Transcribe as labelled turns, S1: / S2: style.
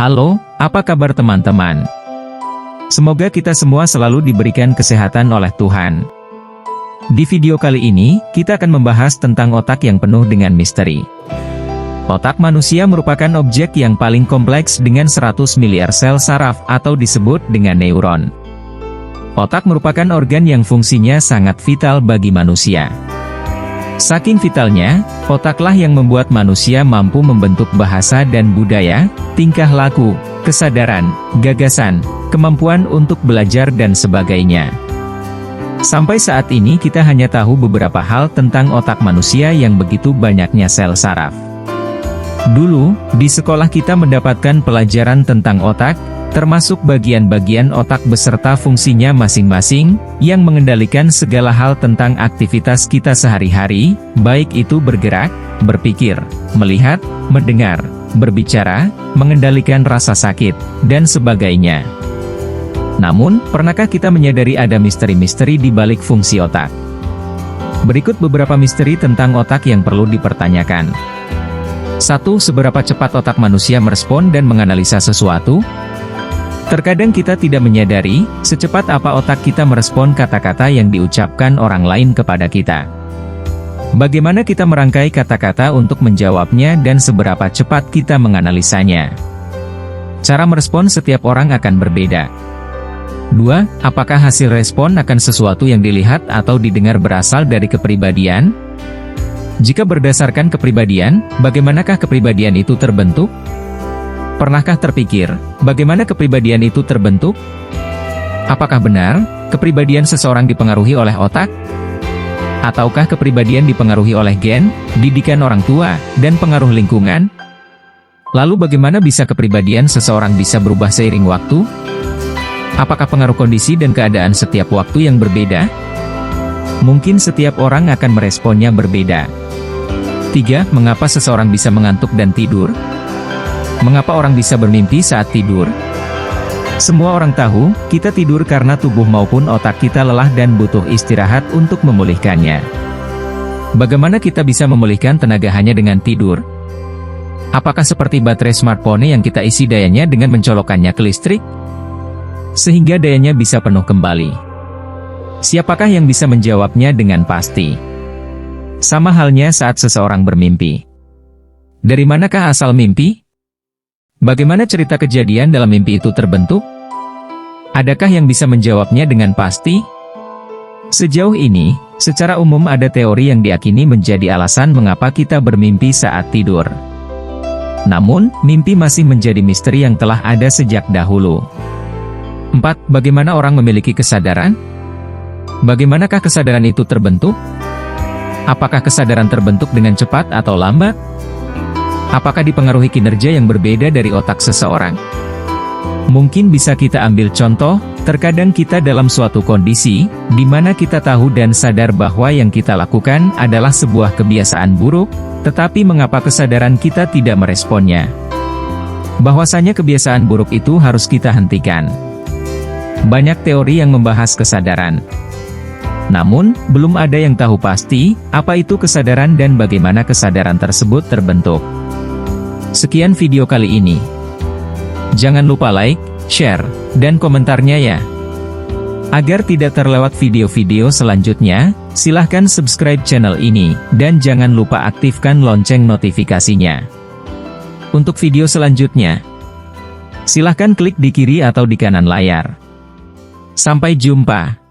S1: Halo, apa kabar teman-teman? Semoga kita semua selalu diberikan kesehatan oleh Tuhan. Di video kali ini, kita akan membahas tentang otak yang penuh dengan misteri. Otak manusia merupakan objek yang paling kompleks dengan 100 miliar sel saraf atau disebut dengan neuron. Otak merupakan organ yang fungsinya sangat vital bagi manusia. Saking vitalnya, otaklah yang membuat manusia mampu membentuk bahasa dan budaya, tingkah laku, kesadaran, gagasan, kemampuan untuk belajar dan sebagainya. Sampai saat ini kita hanya tahu beberapa hal tentang otak manusia yang begitu banyaknya sel saraf. Dulu, di sekolah kita mendapatkan pelajaran tentang otak, termasuk bagian-bagian otak beserta fungsinya masing-masing, yang mengendalikan segala hal tentang aktivitas kita sehari-hari, baik itu bergerak, berpikir, melihat, mendengar, berbicara, mengendalikan rasa sakit, dan sebagainya. Namun, pernahkah kita menyadari ada misteri-misteri di balik fungsi otak? Berikut beberapa misteri tentang otak yang perlu dipertanyakan. 1. Seberapa cepat otak manusia merespon dan menganalisa sesuatu? Terkadang kita tidak menyadari, secepat apa otak kita merespon kata-kata yang diucapkan orang lain kepada kita. Bagaimana kita merangkai kata-kata untuk menjawabnya dan seberapa cepat kita menganalisanya. Cara merespon setiap orang akan berbeda. 2. Apakah hasil respon akan sesuatu yang dilihat atau didengar berasal dari kepribadian? Jika berdasarkan kepribadian, bagaimanakah kepribadian itu terbentuk? Pernahkah terpikir, bagaimana kepribadian itu terbentuk? Apakah benar, kepribadian seseorang dipengaruhi oleh otak? Ataukah kepribadian dipengaruhi oleh gen, didikan orang tua, dan pengaruh lingkungan? Lalu bagaimana bisa kepribadian seseorang bisa berubah seiring waktu? Apakah pengaruh kondisi dan keadaan setiap waktu yang berbeda? Mungkin setiap orang akan meresponnya berbeda. 3. Mengapa seseorang bisa mengantuk dan tidur? Mengapa orang bisa bermimpi saat tidur? Semua orang tahu, kita tidur karena tubuh maupun otak kita lelah dan butuh istirahat untuk memulihkannya. Bagaimana kita bisa memulihkan tenaga hanya dengan tidur? Apakah seperti baterai smartphone yang kita isi dayanya dengan mencolokkannya ke listrik? Sehingga dayanya bisa penuh kembali. Siapakah yang bisa menjawabnya dengan pasti? Sama halnya saat seseorang bermimpi. Dari manakah asal mimpi? Bagaimana cerita kejadian dalam mimpi itu terbentuk? Adakah yang bisa menjawabnya dengan pasti? Sejauh ini, secara umum ada teori yang diyakini menjadi alasan mengapa kita bermimpi saat tidur. Namun, mimpi masih menjadi misteri yang telah ada sejak dahulu. 4. Bagaimana orang memiliki kesadaran? Bagaimanakah kesadaran itu terbentuk? Apakah kesadaran terbentuk dengan cepat atau lambat? Apakah dipengaruhi kinerja yang berbeda dari otak seseorang? Mungkin bisa kita ambil contoh, terkadang kita dalam suatu kondisi, di mana kita tahu dan sadar bahwa yang kita lakukan adalah sebuah kebiasaan buruk, tetapi mengapa kesadaran kita tidak meresponnya? Bahwasanya kebiasaan buruk itu harus kita hentikan. Banyak teori yang membahas kesadaran. Namun, belum ada yang tahu pasti, apa itu kesadaran dan bagaimana kesadaran tersebut terbentuk. Sekian video kali ini. Jangan lupa like, share, dan komentarnya ya. Agar tidak terlewat video-video selanjutnya, silahkan subscribe channel ini, dan jangan lupa aktifkan lonceng notifikasinya. Untuk video selanjutnya, silahkan klik di kiri atau di kanan layar. Sampai jumpa.